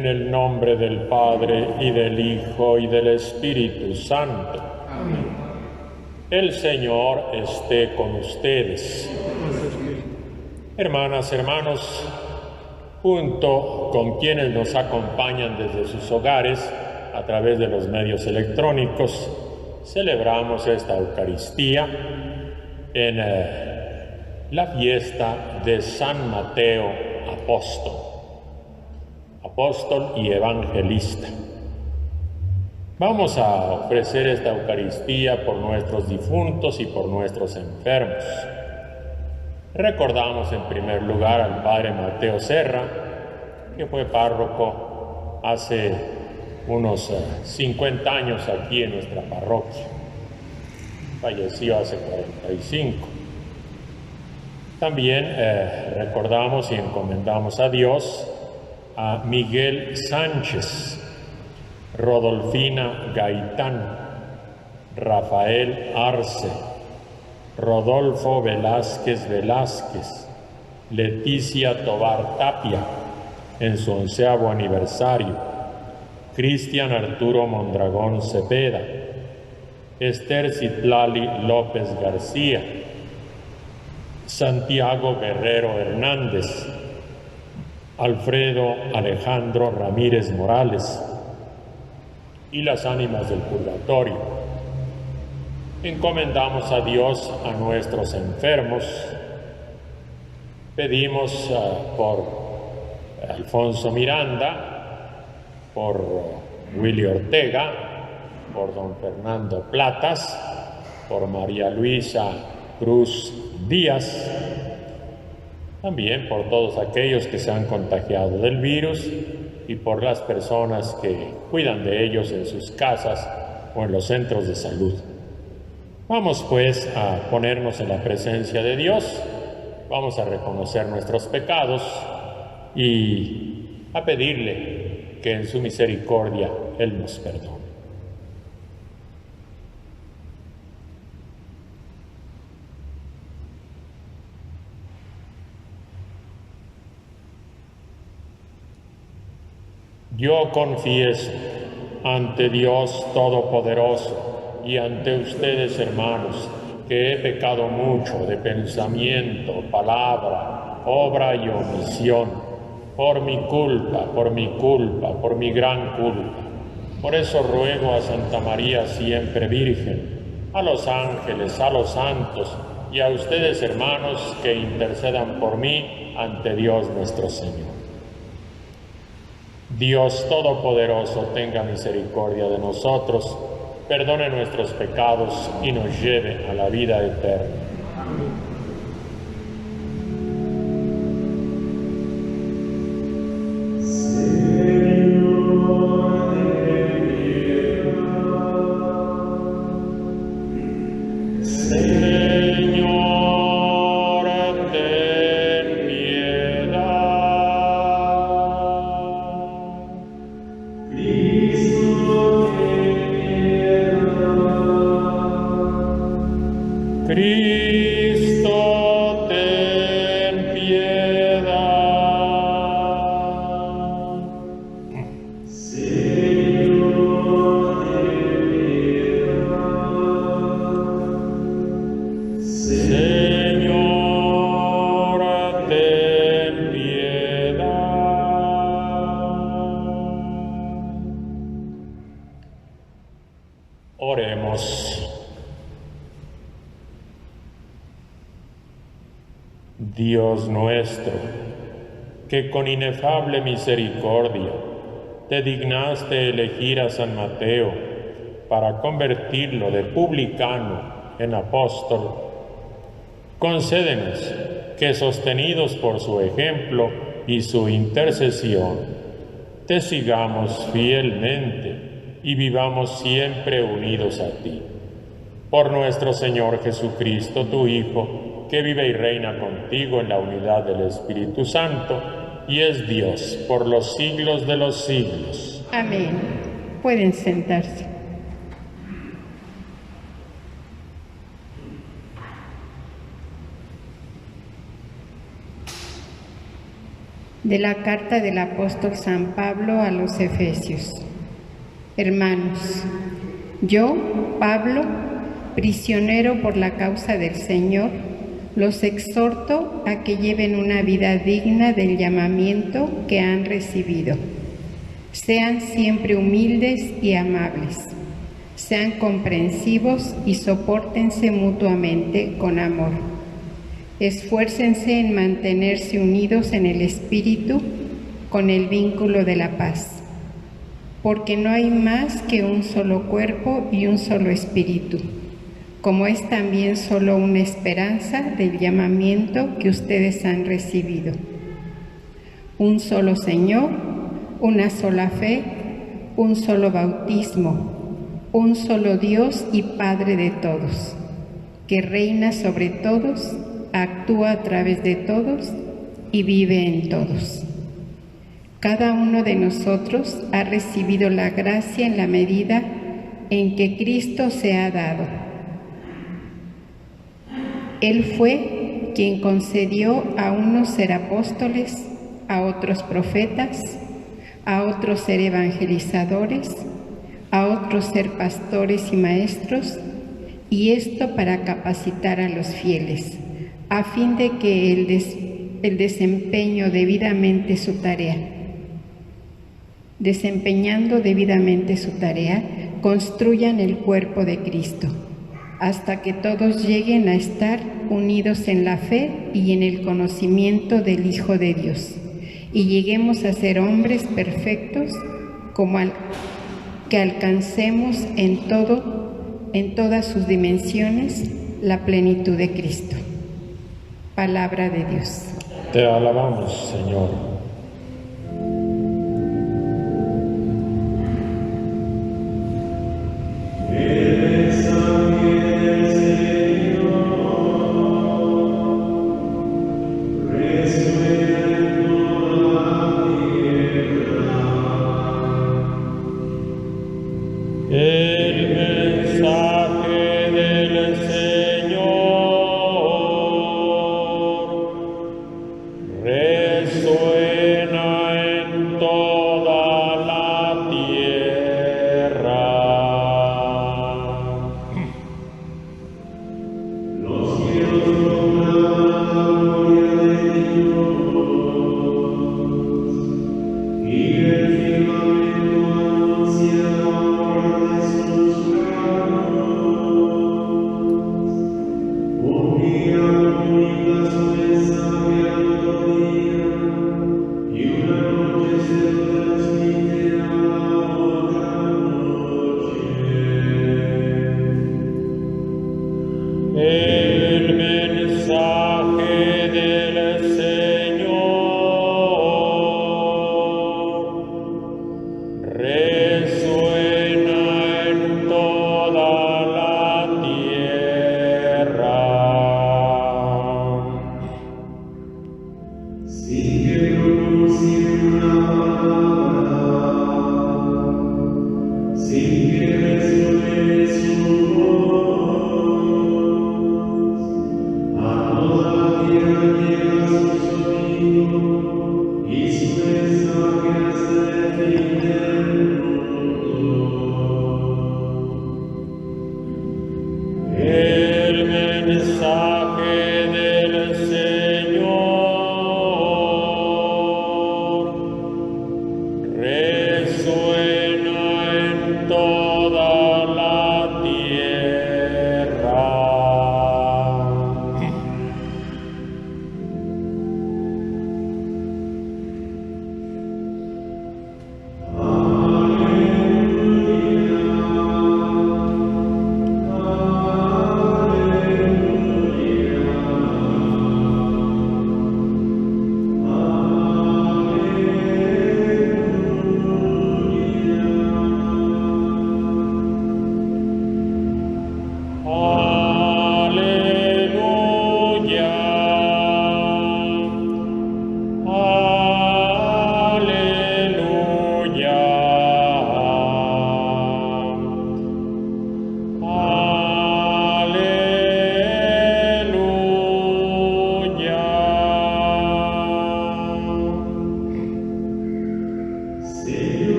En el nombre del Padre, y del Hijo, y del Espíritu Santo. Amén. El Señor esté con ustedes. Hermanas, hermanos, junto con quienes nos acompañan desde sus hogares a través de los medios electrónicos, celebramos esta Eucaristía en la fiesta de San Mateo apóstol y evangelista. Vamos a ofrecer esta Eucaristía por nuestros difuntos y por nuestros enfermos. Recordamos en primer lugar al Padre Mateo Serra, que fue párroco hace unos 50 años aquí en nuestra parroquia. Falleció hace 45. También recordamos y encomendamos a Dios a Miguel Sánchez, Rodolfina Gaitán, Rafael Arce, Rodolfo Velázquez, Leticia Tobar Tapia, en su 11º aniversario, Cristian Arturo Mondragón Cepeda, Esther Citlali López García, Santiago Guerrero Hernández, Alfredo Alejandro Ramírez Morales y las ánimas del purgatorio. Encomendamos a Dios a nuestros enfermos. Pedimos por Alfonso Miranda, por Willy Ortega, por don Fernando Platas, por María Luisa Cruz Díaz, también por todos aquellos que se han contagiado del virus y por las personas que cuidan de ellos en sus casas o en los centros de salud. Vamos pues a ponernos en la presencia de Dios, vamos a reconocer nuestros pecados y a pedirle que en su misericordia Él nos perdone. Yo confieso ante Dios Todopoderoso y ante ustedes, hermanos, que he pecado mucho de pensamiento, palabra, obra y omisión, por mi gran culpa. Por eso ruego a Santa María siempre Virgen, a los ángeles, a los santos y a ustedes, hermanos, que intercedan por mí ante Dios nuestro Señor. Dios Todopoderoso tenga misericordia de nosotros, perdone nuestros pecados y nos lleve a la vida eterna. Amén. Cristo, ten piedad. Señor, ten piedad. Señor, ten piedad. Oremos. Dios nuestro, que con inefable misericordia te dignaste elegir a San Mateo para convertirlo de publicano en apóstol, concédenos que, sostenidos por su ejemplo y su intercesión, te sigamos fielmente y vivamos siempre unidos a ti. Por nuestro Señor Jesucristo, tu Hijo, que vive y reina contigo en la unidad del Espíritu Santo, y es Dios por los siglos de los siglos. Amén. Pueden sentarse. De la carta del apóstol San Pablo a los Efesios. Hermanos, yo, Pablo, prisionero por la causa del Señor, los exhorto a que lleven una vida digna del llamamiento que han recibido. Sean siempre humildes y amables. Sean comprensivos y sopórtense mutuamente con amor. Esfuércense en mantenerse unidos en el Espíritu con el vínculo de la paz, porque no hay más que un solo cuerpo y un solo espíritu, como es también solo una esperanza del llamamiento que ustedes han recibido. Un solo Señor, una sola fe, un solo bautismo, un solo Dios y Padre de todos, que reina sobre todos, actúa a través de todos y vive en todos. Cada uno de nosotros ha recibido la gracia en la medida en que Cristo se ha dado. Él fue quien concedió a unos ser apóstoles, a otros profetas, a otros ser evangelizadores, a otros ser pastores y maestros, y esto para capacitar a los fieles, a fin de que el desempeñando debidamente su tarea, construyan el cuerpo de Cristo, hasta que todos lleguen a estar unidos en la fe y en el conocimiento del Hijo de Dios, y lleguemos a ser hombres perfectos, como que alcancemos en todas sus dimensiones, la plenitud de Cristo. Palabra de Dios. Te alabamos, Señor.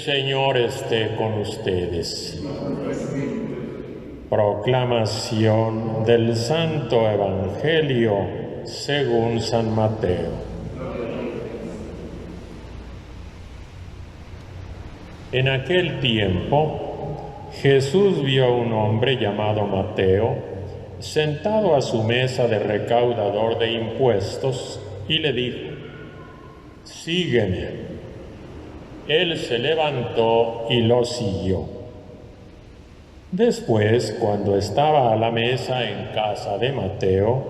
Señor esté con ustedes. Proclamación del Santo Evangelio según San Mateo. En aquel tiempo, Jesús vio a un hombre llamado Mateo sentado a su mesa de recaudador de impuestos y le dijo: «Sígueme». Él se levantó y lo siguió. Después, cuando estaba a la mesa en casa de Mateo,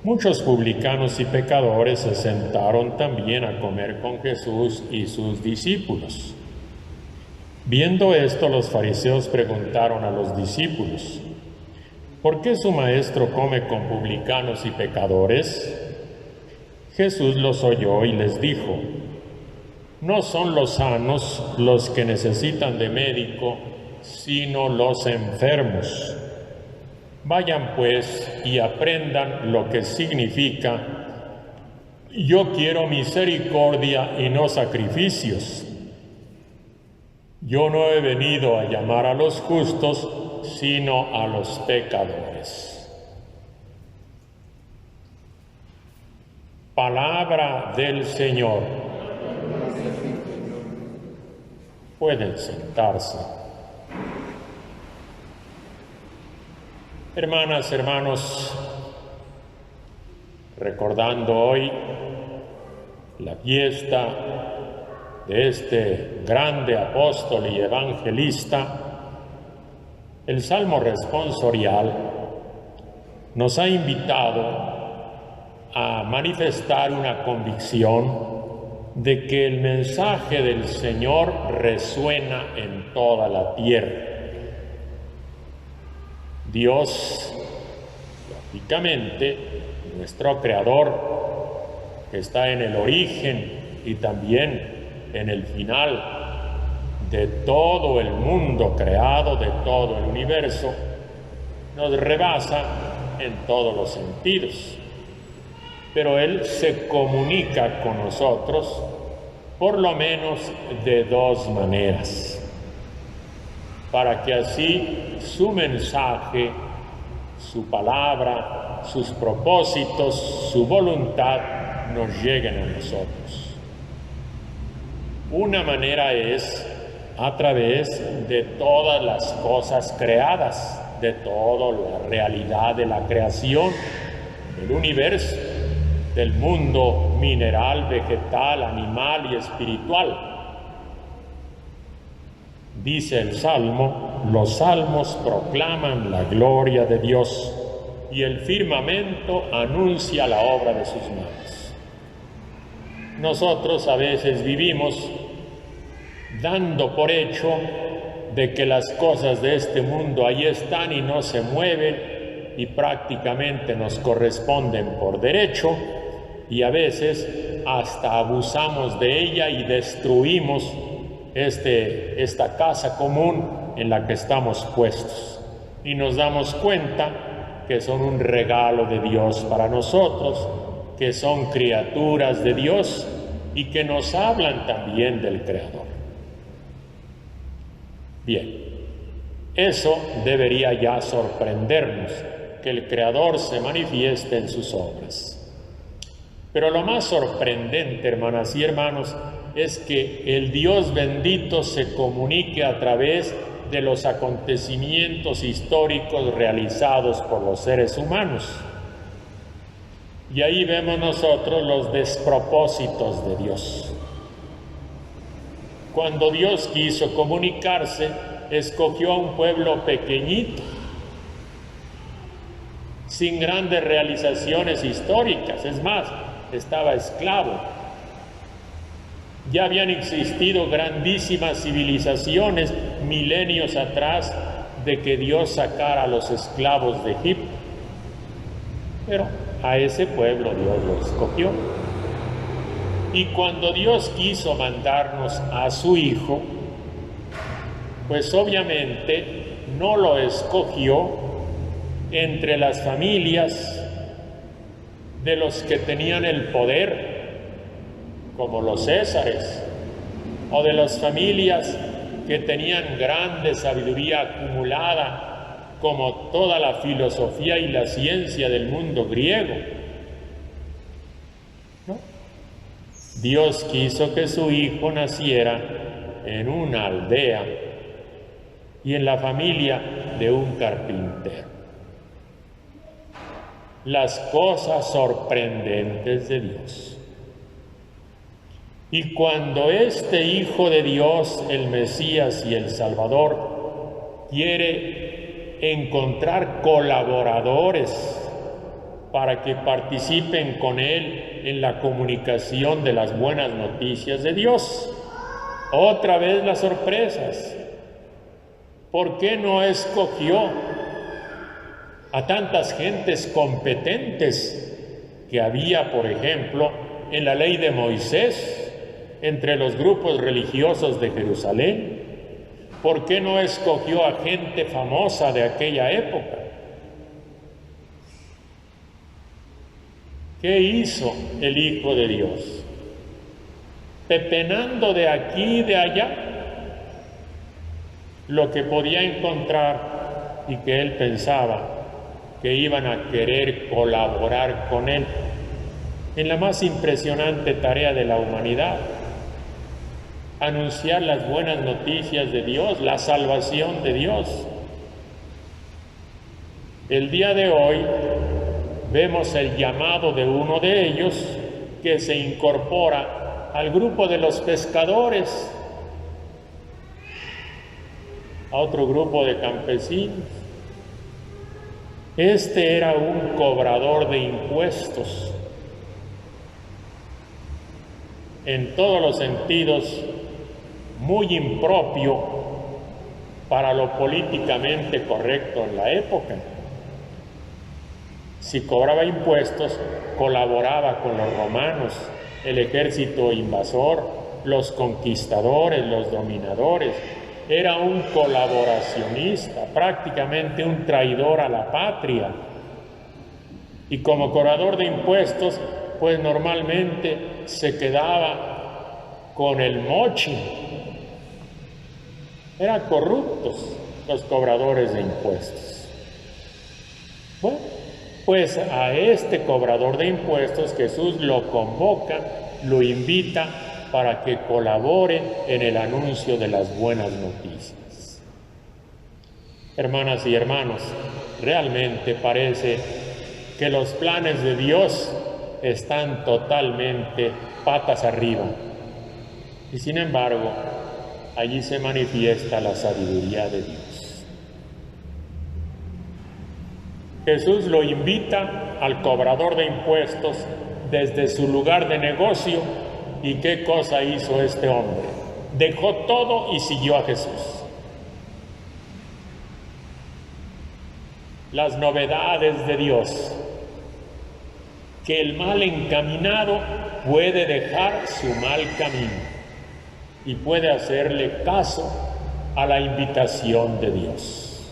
muchos publicanos y pecadores se sentaron también a comer con Jesús y sus discípulos. Viendo esto, los fariseos preguntaron a los discípulos: ¿por qué su maestro come con publicanos y pecadores? Jesús los oyó y les dijo: no son los sanos los que necesitan de médico, sino los enfermos. Vayan pues y aprendan lo que significa: yo quiero misericordia y no sacrificios. Yo no he venido a llamar a los justos, sino a los pecadores. Palabra del Señor. Pueden sentarse. Hermanas, hermanos, recordando hoy la fiesta de este grande apóstol y evangelista, el Salmo responsorial nos ha invitado a manifestar una convicción de que el mensaje del Señor resuena en toda la tierra. Dios, lógicamente, nuestro Creador, que está en el origen y también en el final de todo el mundo creado, de todo el universo, nos rebasa en todos los sentidos. Pero Él se comunica con nosotros por lo menos de dos maneras, para que así su mensaje, su palabra, sus propósitos, su voluntad nos lleguen a nosotros. Una manera es a través de todas las cosas creadas, de toda la realidad de la creación, del universo, del mundo mineral, vegetal, animal y espiritual. Dice el Salmo: los salmos proclaman la gloria de Dios y el firmamento anuncia la obra de sus manos. Nosotros a veces vivimos dando por hecho de que las cosas de este mundo ahí están y no se mueven y prácticamente nos corresponden por derecho, y a veces hasta abusamos de ella y destruimos esta casa común en la que estamos puestos, y nos damos cuenta que son un regalo de Dios para nosotros, que son criaturas de Dios y que nos hablan también del Creador. Bien, eso debería ya sorprendernos, que el Creador se manifieste en sus obras. Pero lo más sorprendente, hermanas y hermanos, es que el Dios bendito se comunique a través de los acontecimientos históricos realizados por los seres humanos. Y ahí vemos nosotros los despropósitos de Dios. Cuando Dios quiso comunicarse, escogió a un pueblo pequeñito, sin grandes realizaciones históricas. Es más, estaba esclavo. Ya habían existido grandísimas civilizaciones milenios atrás de que Dios sacara a los esclavos de Egipto. Pero a ese pueblo Dios lo escogió. Y cuando Dios quiso mandarnos a su Hijo, pues obviamente no lo escogió entre las familias de los que tenían el poder, como los Césares, o de las familias que tenían grande sabiduría acumulada, como toda la filosofía y la ciencia del mundo griego. ¿No? Dios quiso que su Hijo naciera en una aldea y en la familia de un carpintero. Las cosas sorprendentes de Dios. Y cuando este Hijo de Dios, el Mesías y el Salvador, quiere encontrar colaboradores para que participen con Él en la comunicación de las buenas noticias de Dios, otra vez las sorpresas. ¿Por qué no escogió a tantas gentes competentes que había, por ejemplo, en la ley de Moisés, entre los grupos religiosos de Jerusalén? ¿Por qué no escogió a gente famosa de aquella época? ¿Qué hizo el Hijo de Dios? Pepenando de aquí y de allá lo que podía encontrar y que él pensaba que iban a querer colaborar con él en la más impresionante tarea de la humanidad: anunciar las buenas noticias de Dios, la salvación de Dios. El día de hoy vemos el llamado de uno de ellos que se incorpora al grupo de los pescadores, a otro grupo de campesinos. Este era un cobrador de impuestos, en todos los sentidos muy impropio para lo políticamente correcto en la época. Si cobraba impuestos, colaboraba con los romanos, el ejército invasor, los conquistadores, los dominadores. Era un colaboracionista, prácticamente un traidor a la patria. Y como cobrador de impuestos, pues normalmente se quedaba con el moche. Eran corruptos los cobradores de impuestos. Bueno, pues a este cobrador de impuestos Jesús lo convoca, lo invita para que colabore en el anuncio de las buenas noticias. Hermanas y hermanos, realmente parece que los planes de Dios están totalmente patas arriba. Y sin embargo, allí se manifiesta la sabiduría de Dios. Jesús lo invita al cobrador de impuestos desde su lugar de negocio. ¿Y qué cosa hizo este hombre? Dejó todo y siguió a Jesús. Las novedades de Dios, que el mal encaminado puede dejar su mal camino y puede hacerle caso a la invitación de Dios.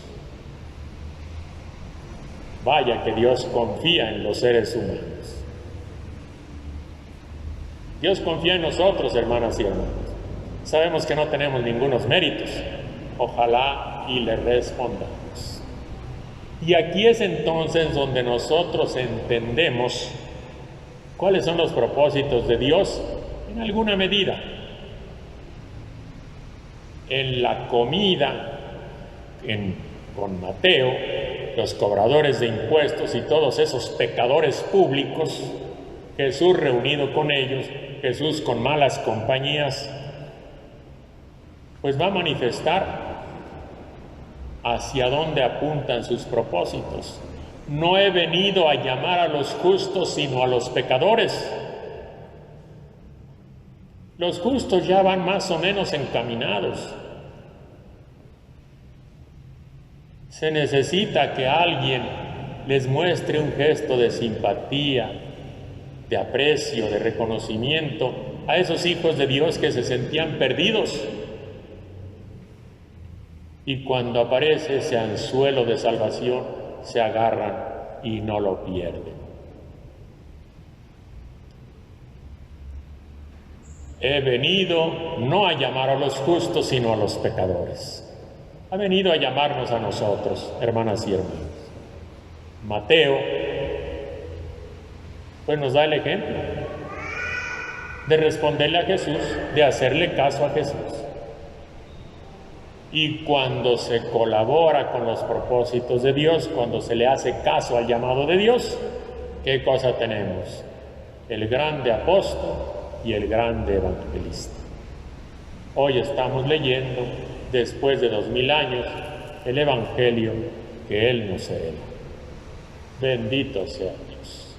Vaya que Dios confía en los seres humanos. Dios confía en nosotros, hermanas y hermanos. Sabemos que no tenemos ningunos méritos. Ojalá y le respondamos. Y aquí es entonces donde nosotros entendemos cuáles son los propósitos de Dios en alguna medida. En la comida con Mateo, los cobradores de impuestos y todos esos pecadores públicos, Jesús reunido con ellos, Jesús con malas compañías, pues va a manifestar hacia dónde apuntan sus propósitos. No he venido a llamar a los justos, sino a los pecadores. Los justos ya van más o menos encaminados. Se necesita que alguien les muestre un gesto de simpatía, de aprecio, de reconocimiento a esos hijos de Dios que se sentían perdidos. Y cuando aparece ese anzuelo de salvación, se agarran y no lo pierden. He venido no a llamar a los justos, sino a los pecadores. Ha venido a llamarnos a nosotros, hermanas y hermanos. Mateo, pues nos da el ejemplo de responderle a Jesús, de hacerle caso a Jesús. Y cuando se colabora con los propósitos de Dios, cuando se le hace caso al llamado de Dios, ¿qué cosa tenemos? El grande apóstol y el grande evangelista. Hoy estamos leyendo, después de 2000 años, el Evangelio que Él nos hereda. Bendito sea Dios.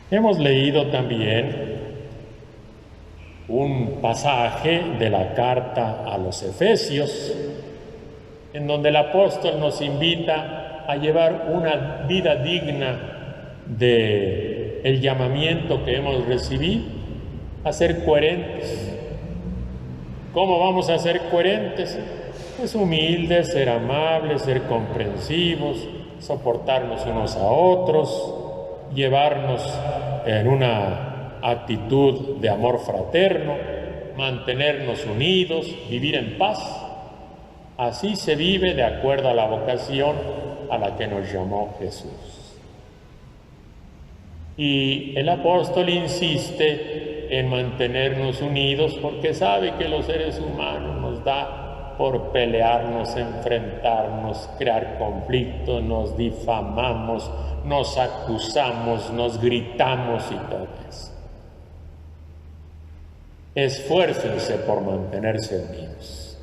Hemos leído también un pasaje de la carta a los Efesios, en donde el apóstol nos invita a llevar una vida digna del llamamiento que hemos recibido, a ser coherentes. ¿Cómo vamos a ser coherentes? Pues humildes, ser amables, ser comprensivos, soportarnos unos a otros, llevarnos en una actitud de amor fraterno, mantenernos unidos, vivir en paz. Así se vive de acuerdo a la vocación a la que nos llamó Jesús. Y el apóstol insiste en mantenernos unidos porque sabe que los seres humanos nos da por pelearnos, enfrentarnos, crear conflictos, nos difamamos, nos acusamos, nos gritamos y todo eso. Esfuércense por mantenerse unidos.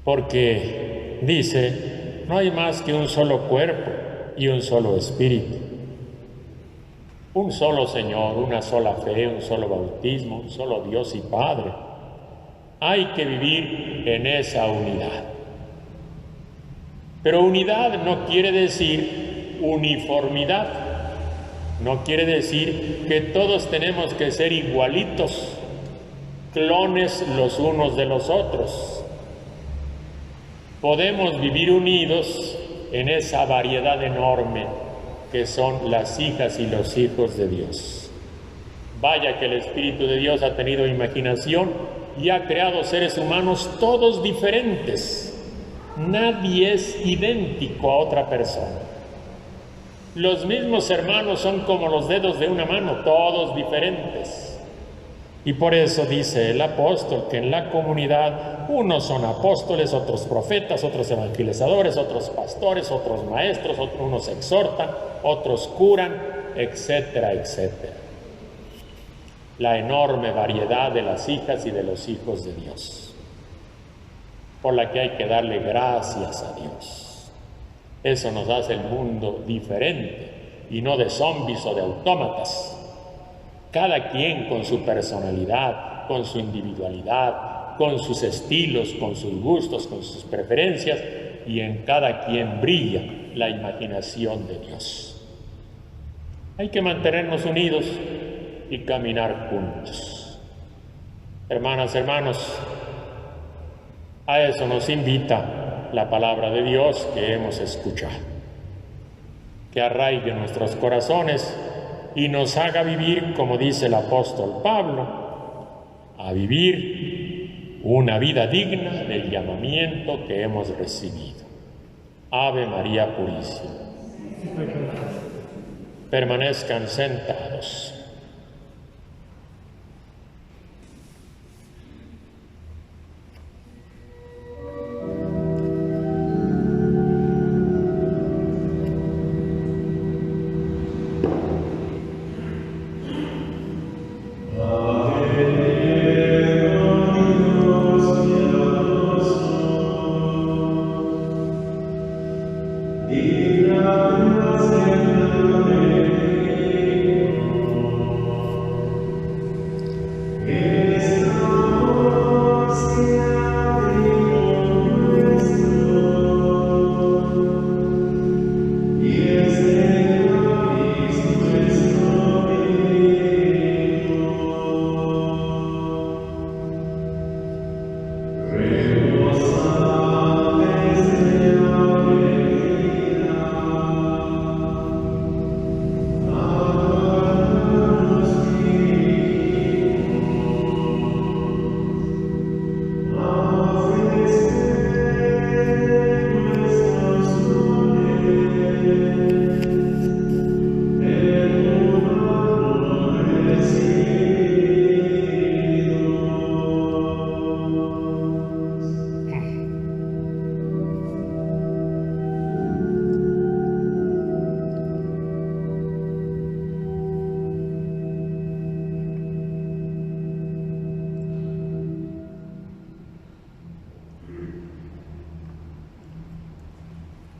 Porque dice, no hay más que un solo cuerpo y un solo espíritu. Un solo Señor, una sola fe, un solo bautismo, un solo Dios y Padre. Hay que vivir en esa unidad. Pero unidad no quiere decir uniformidad. No quiere decir que todos tenemos que ser igualitos, clones los unos de los otros. Podemos vivir unidos en esa variedad enorme que son las hijas y los hijos de Dios. Vaya que el Espíritu de Dios ha tenido imaginación y ha creado seres humanos todos diferentes. Nadie es idéntico a otra persona. Los mismos hermanos son como los dedos de una mano, todos diferentes. Y por eso dice el apóstol que en la comunidad unos son apóstoles, otros profetas, otros evangelizadores, otros pastores, otros maestros, unos exhortan, otros curan, etcétera, etcétera. La enorme variedad de las hijas y de los hijos de Dios, por la que hay que darle gracias a Dios. Eso nos hace el mundo diferente y no de zombies o de autómatas. Cada quien con su personalidad, con su individualidad, con sus estilos, con sus gustos, con sus preferencias, y en cada quien brilla la imaginación de Dios. Hay que mantenernos unidos y caminar juntos. Hermanas, hermanos, a eso nos invita la palabra de Dios que hemos escuchado. Que arraigue nuestros corazones y nos haga vivir, como dice el apóstol Pablo, a vivir una vida digna del llamamiento que hemos recibido. Ave María Purísima. Permanezcan sentados.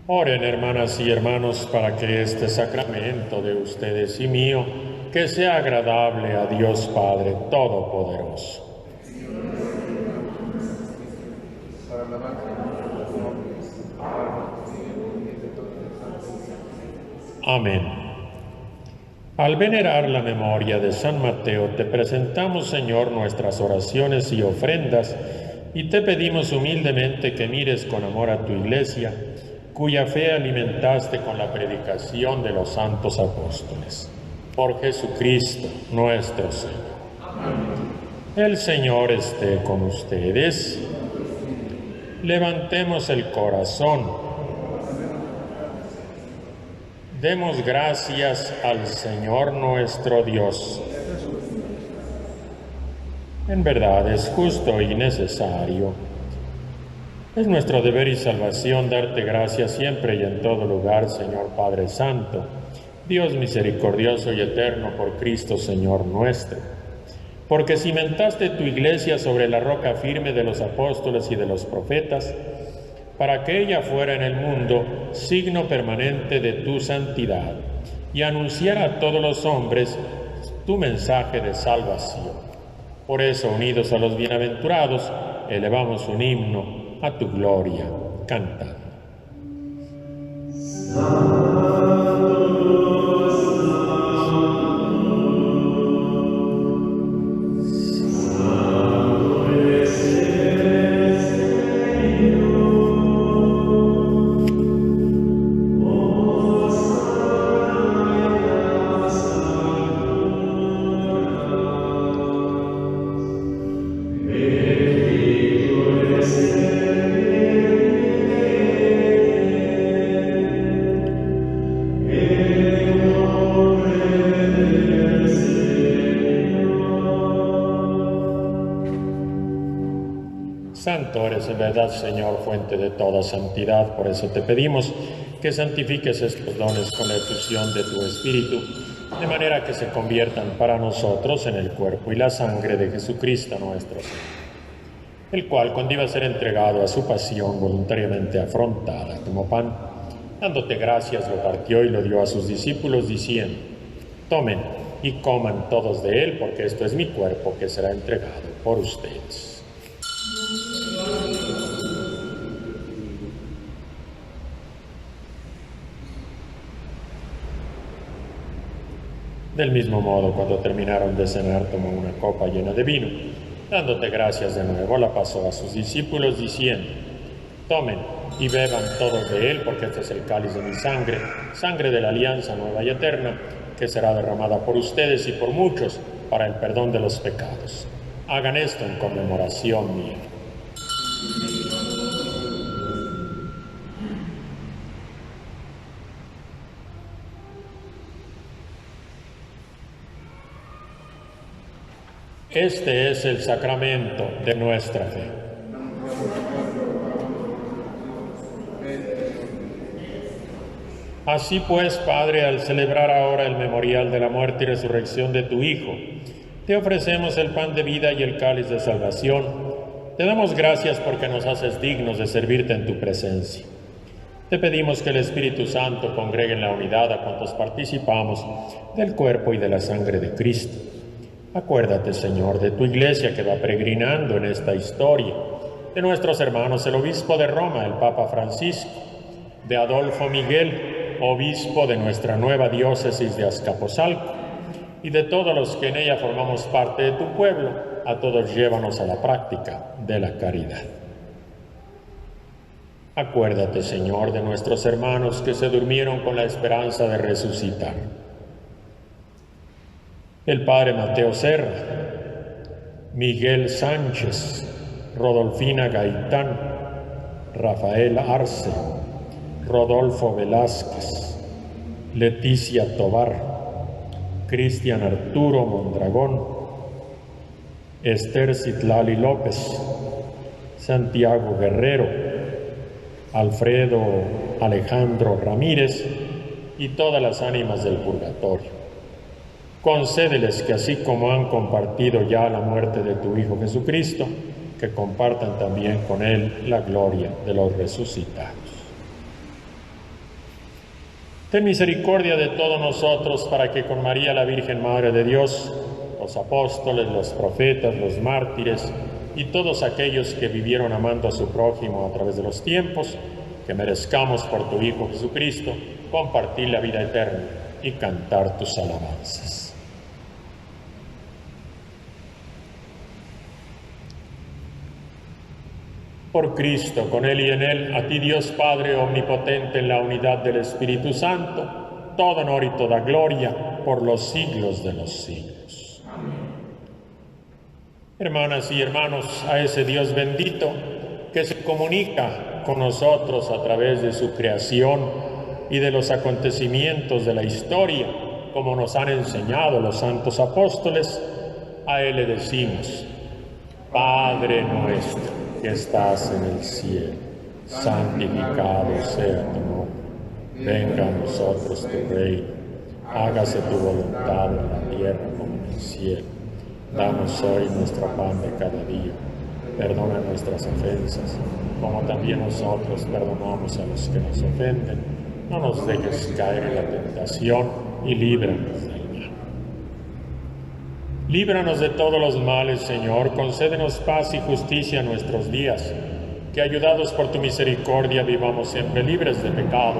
Oren, hermanas y hermanos, para que este sacramento de ustedes y mío, que sea agradable a Dios Padre Todopoderoso. Amén. Al venerar la memoria de San Mateo, te presentamos, Señor, nuestras oraciones y ofrendas, y te pedimos humildemente que mires con amor a tu Iglesia, cuya fe alimentaste con la predicación de los santos apóstoles. Por Jesucristo nuestro Señor. El Señor esté con ustedes. Levantemos el corazón. Demos gracias al Señor nuestro Dios. En verdad es justo y necesario. Es nuestro deber y salvación darte gracias siempre y en todo lugar, Señor Padre Santo, Dios misericordioso y eterno, por Cristo Señor nuestro. Porque cimentaste tu Iglesia sobre la roca firme de los apóstoles y de los profetas, para que ella fuera en el mundo signo permanente de tu santidad y anunciara a todos los hombres tu mensaje de salvación. Por eso, unidos a los bienaventurados, elevamos un himno a tu gloria, cantando. Santo eres en verdad, Señor, fuente de toda santidad. Por eso te pedimos que santifiques estos dones con la efusión de tu Espíritu, de manera que se conviertan para nosotros en el cuerpo y la sangre de Jesucristo nuestro Señor, el cual, cuando iba a ser entregado a su pasión voluntariamente afrontada como pan, dándote gracias, lo partió y lo dio a sus discípulos, diciendo: tomen y coman todos de él, porque esto es mi cuerpo que será entregado por ustedes. Del mismo modo, cuando terminaron de cenar, tomó una copa llena de vino. Dándote gracias de nuevo, la pasó a sus discípulos, diciendo: tomen y beban todos de él, porque este es el cáliz de mi sangre, sangre de la alianza nueva y eterna, que será derramada por ustedes y por muchos para el perdón de los pecados. Hagan esto en conmemoración mía. Este es el sacramento de nuestra fe. Así pues, Padre, al celebrar ahora el memorial de la muerte y resurrección de tu Hijo, te ofrecemos el pan de vida y el cáliz de salvación. Te damos gracias porque nos haces dignos de servirte en tu presencia. Te pedimos que el Espíritu Santo congregue en la unidad a cuantos participamos del cuerpo y de la sangre de Cristo. Acuérdate, Señor, de tu Iglesia que va peregrinando en esta historia, de nuestros hermanos el Obispo de Roma, el Papa Francisco, de Adolfo Miguel, Obispo de nuestra nueva diócesis de Azcapotzalco, y de todos los que en ella formamos parte de tu pueblo. A todos llévanos a la práctica de la caridad. Acuérdate, Señor, de nuestros hermanos que se durmieron con la esperanza de resucitar. El Padre Mateo Serra, Miguel Sánchez, Rodolfina Gaitán, Rafael Arce, Rodolfo Velázquez, Leticia Tobar, Cristian Arturo Mondragón, Esther Citlali López, Santiago Guerrero, Alfredo Alejandro Ramírez y todas las ánimas del purgatorio. Concédeles que así como han compartido ya la muerte de tu Hijo Jesucristo, que compartan también con Él la gloria de los resucitados. Ten misericordia de todos nosotros para que con María la Virgen Madre de Dios, los apóstoles, los profetas, los mártires y todos aquellos que vivieron amando a su prójimo a través de los tiempos, que merezcamos por tu Hijo Jesucristo compartir la vida eterna y cantar tus alabanzas. Por Cristo, con Él y en Él, a ti Dios Padre omnipotente en la unidad del Espíritu Santo, todo honor y toda gloria por los siglos de los siglos. Amén. Hermanas y hermanos, a ese Dios bendito que se comunica con nosotros a través de su creación y de los acontecimientos de la historia, como nos han enseñado los santos apóstoles, a Él le decimos: Padre nuestro que estás en el cielo, santificado sea tu nombre. Venga a nosotros tu reino, hágase tu voluntad en la tierra como en el cielo. Danos hoy nuestro pan de cada día. Perdona nuestras ofensas, como también nosotros perdonamos a los que nos ofenden. No nos dejes caer en la tentación y líbranos del mal. Líbranos de todos los males, Señor, concédenos paz y justicia en nuestros días, que ayudados por tu misericordia vivamos siempre libres de pecado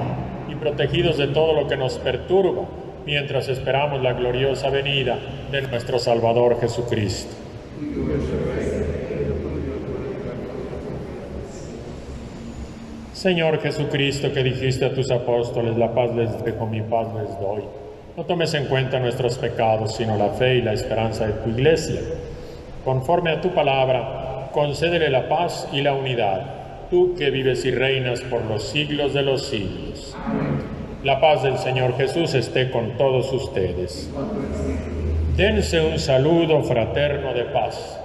y protegidos de todo lo que nos perturba, mientras esperamos la gloriosa venida de nuestro Salvador Jesucristo. Señor Jesucristo, que dijiste a tus apóstoles: la paz les dejo, mi paz les doy. No tomes en cuenta nuestros pecados, sino la fe y la esperanza de tu Iglesia. Conforme a tu palabra, concédele la paz y la unidad, tú que vives y reinas por los siglos de los siglos. Amén. La paz del Señor Jesús esté con todos ustedes. Dense un saludo fraterno de paz.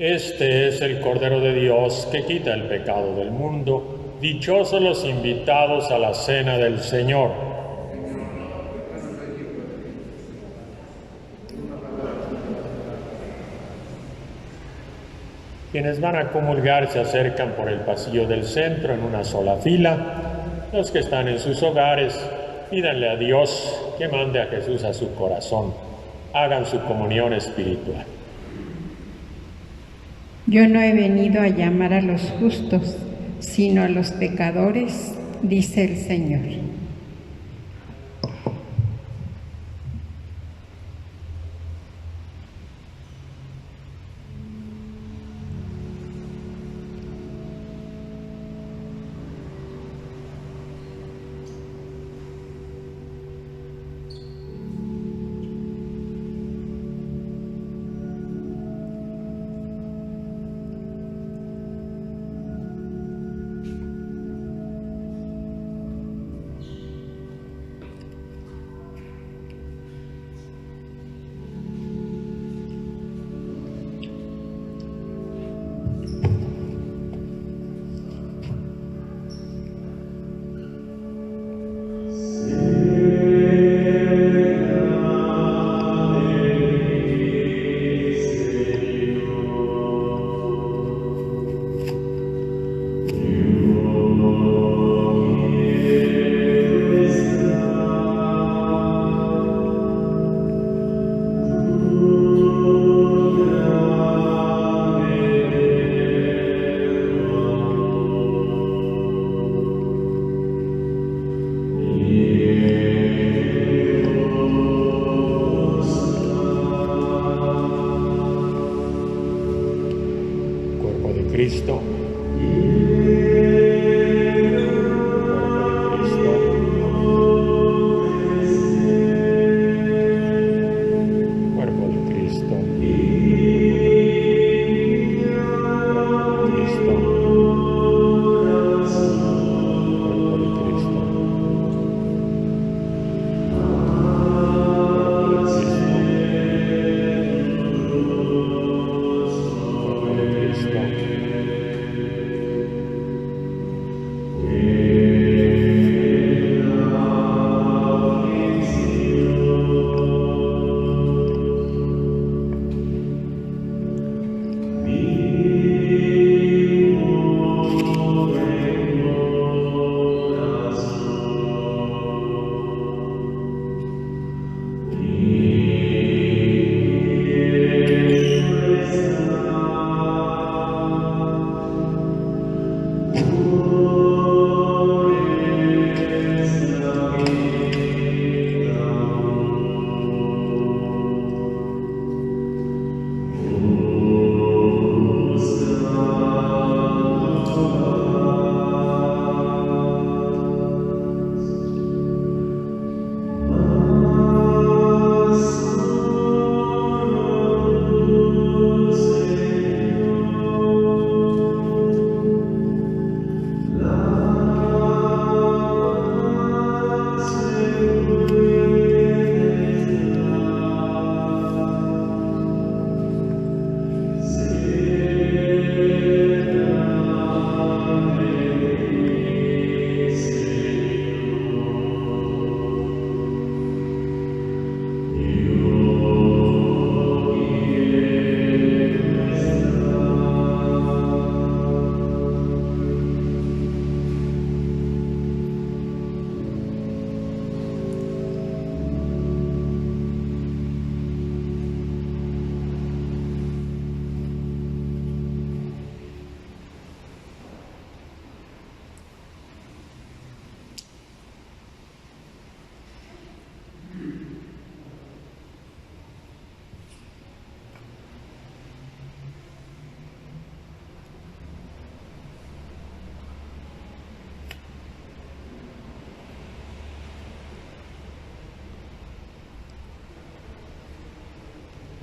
Este es el Cordero de Dios que quita el pecado del mundo. Dichosos los invitados a la cena del Señor. Quienes van a comulgar se acercan por el pasillo del centro en una sola fila. Los que están en sus hogares, pídanle a Dios que mande a Jesús a su corazón. Hagan su comunión espiritual. Yo no he venido a llamar a los justos, sino a los pecadores, dice el Señor.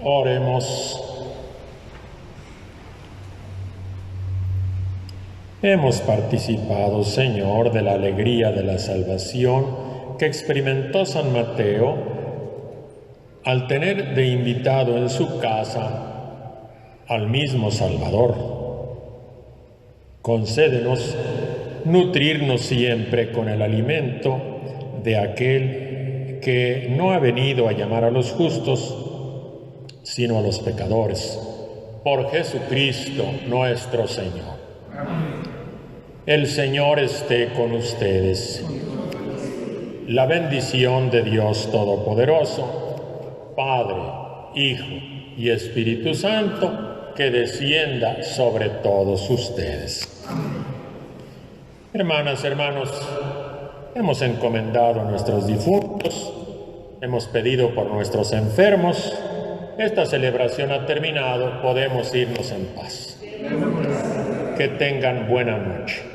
Oremos. Hemos participado, Señor, de la alegría de la salvación que experimentó San Mateo al tener de invitado en su casa al mismo Salvador. Concédenos nutrirnos siempre con el alimento de aquel que no ha venido a llamar a los justos, sino a los pecadores. Por Jesucristo nuestro Señor. El Señor esté con ustedes. La bendición de Dios Todopoderoso, Padre, Hijo y Espíritu Santo, que descienda sobre todos ustedes. Hermanas, hermanos, hemos encomendado a nuestros difuntos, hemos pedido por nuestros enfermos. Esta celebración ha terminado, podemos irnos en paz. Que tengan buena noche.